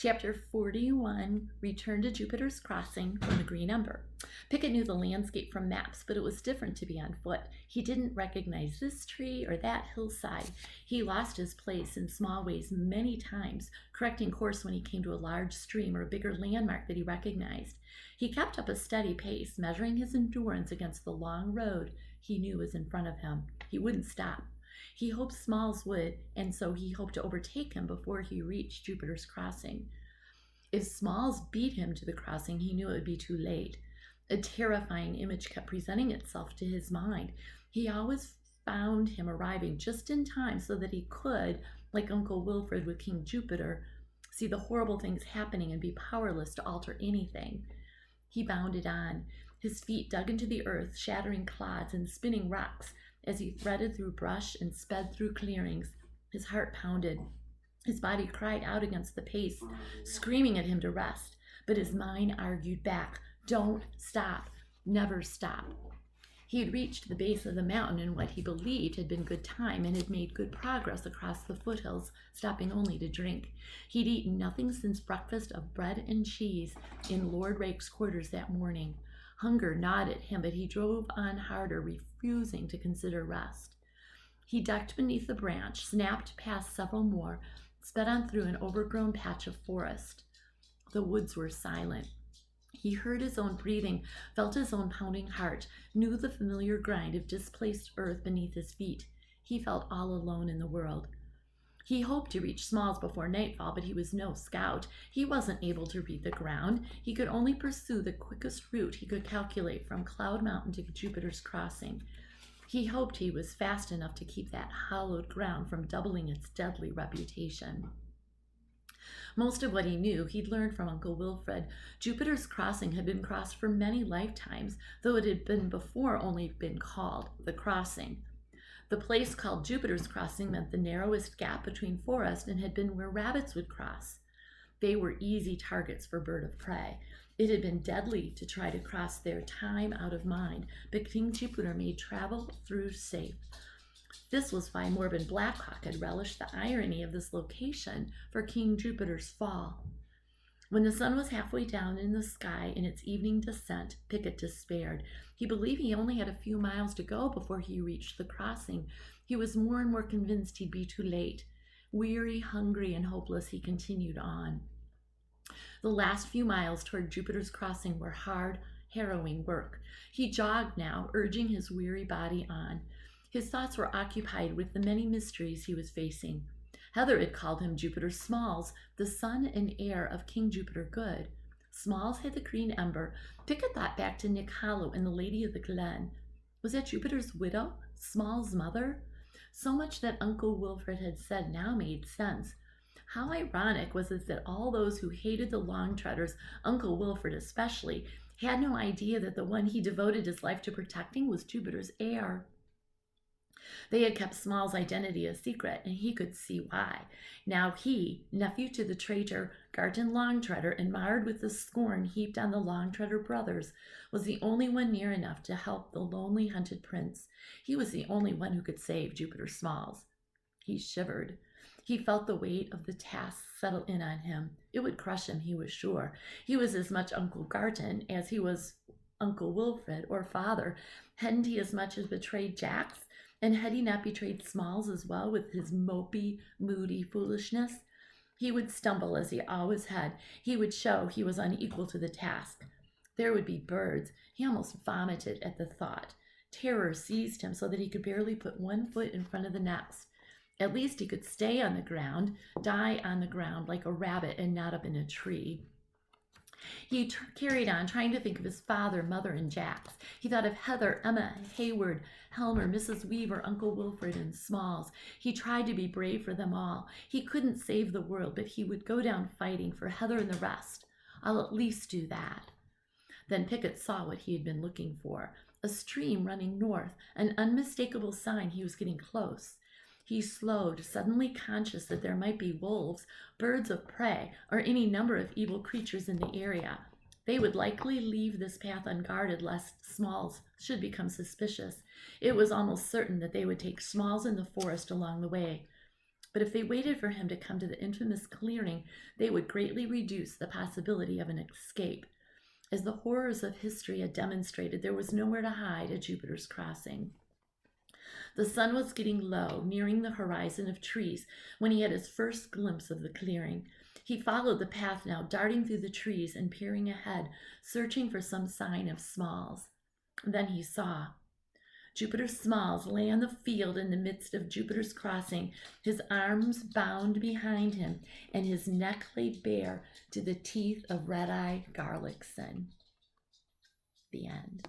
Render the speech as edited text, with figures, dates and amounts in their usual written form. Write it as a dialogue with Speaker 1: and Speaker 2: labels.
Speaker 1: Chapter 41, Return to Jupiter's Crossing from the Green Ember. Pickett knew the landscape from maps, but it was different to be on foot. He didn't recognize this tree or that hillside. He lost his place in small ways many times, correcting course when he came to a large stream or a bigger landmark that he recognized. He kept up a steady pace, measuring his endurance against the long road he knew was in front of him. He wouldn't stop. He hoped Smalls would, and so he hoped to overtake him before he reached Jupiter's Crossing. If Smalls beat him to the crossing, he knew it would be too late. A terrifying image kept presenting itself to his mind. He always found him arriving just in time so that he could, like Uncle Wilfred with King Jupiter, see the horrible things happening and be powerless to alter anything. He bounded on. His feet dug into the earth, shattering clods and spinning rocks as he threaded through brush and sped through clearings. His heart pounded. His body cried out against the pace, screaming at him to rest. But his mind argued back, "Don't stop. Never stop." He had reached the base of the mountain in what he believed had been good time and had made good progress across the foothills, stopping only to drink. He'd eaten nothing since breakfast of bread and cheese in Lord Rake's quarters that morning. Hunger gnawed at him, but he drove on harder, refusing to consider rest. He ducked beneath a branch, snapped past several more, sped on through an overgrown patch of forest. The woods were silent. He heard his own breathing, felt his own pounding heart, knew the familiar grind of displaced earth beneath his feet. He felt all alone in the world. He hoped to reach Smalls before nightfall, but he was no scout. He wasn't able to read the ground. He could only pursue the quickest route he could calculate from Cloud Mountain to Jupiter's Crossing. He hoped he was fast enough to keep that hallowed ground from doubling its deadly reputation. Most of what he knew he'd learned from Uncle Wilfred. Jupiter's Crossing had been crossed for many lifetimes, though it had been before only been called the Crossing. The place called Jupiter's Crossing meant the narrowest gap between forest and had been where rabbits would cross. They were easy targets for bird of prey. It had been deadly to try to cross there time out of mind, but King Jupiter made travel through safe. This was why Morbin Blackhawk had relished the irony of this location for King Jupiter's fall. When the sun was halfway down in the sky in its evening descent, Pickett despaired. He believed he only had a few miles to go before he reached the crossing. He was more and more convinced he'd be too late. Weary, hungry, and hopeless, he continued on. The last few miles toward Jupiter's Crossing were hard, harrowing work. He jogged now, urging his weary body on. His thoughts were occupied with the many mysteries he was facing. Heather had called him Jupiter Smalls, the son and heir of King Jupiter Good. Smalls had the green ember. Pickett thought back to Nick Hollow and the Lady of the Glen. Was that Jupiter's widow, Smalls' mother? So much that Uncle Wilfred had said now made sense. How ironic was it that all those who hated the Longtreaders, Uncle Wilfred especially, had no idea that the one he devoted his life to protecting was Jupiter's heir. They had kept Smalls' identity a secret, and he could see why. Now he, nephew to the traitor Garton Longtreader and marred with the scorn heaped on the Longtreader brothers, was the only one near enough to help the lonely hunted prince. He was the only one who could save Jupiter Smalls. He shivered. He felt the weight of the task settle in on him. It would crush him, he was sure. He was as much Uncle Garton as he was Uncle Wilfred or father. Hadn't he as much as betrayed Jax? And had he not betrayed Smalls as well with his mopey, moody foolishness? He would stumble as he always had. He would show he was unequal to the task. There would be birds. He almost vomited at the thought. Terror seized him so that he could barely put one foot in front of the next. At least he could stay on the ground, die on the ground like a rabbit and not up in a tree. He carried on, trying to think of his father, mother, and Jax. He thought of Heather, Emma, Hayward, Helmer, Mrs. Weaver, Uncle Wilfred, and Smalls. He tried to be brave for them all. He couldn't save the world, but he would go down fighting for Heather and the rest. I'll at least do that. Then Pickett saw what he had been looking for. A stream running north, an unmistakable sign he was getting close. He slowed, suddenly conscious that there might be wolves, birds of prey, or any number of evil creatures in the area. They would likely leave this path unguarded lest Smalls should become suspicious. It was almost certain that they would take Smalls in the forest along the way. But if they waited for him to come to the infamous clearing, they would greatly reduce the possibility of an escape. As the horrors of history had demonstrated, there was nowhere to hide at Jupiter's crossing. The sun was getting low, nearing the horizon of trees, when he had his first glimpse of the clearing. He followed the path now, darting through the trees and peering ahead, searching for some sign of Smalls. Then he saw. Jupiter Smalls lay on the field in the midst of Jupiter's crossing, his arms bound behind him, and his neck laid bare to the teeth of Red-Eye Garlickson. The end.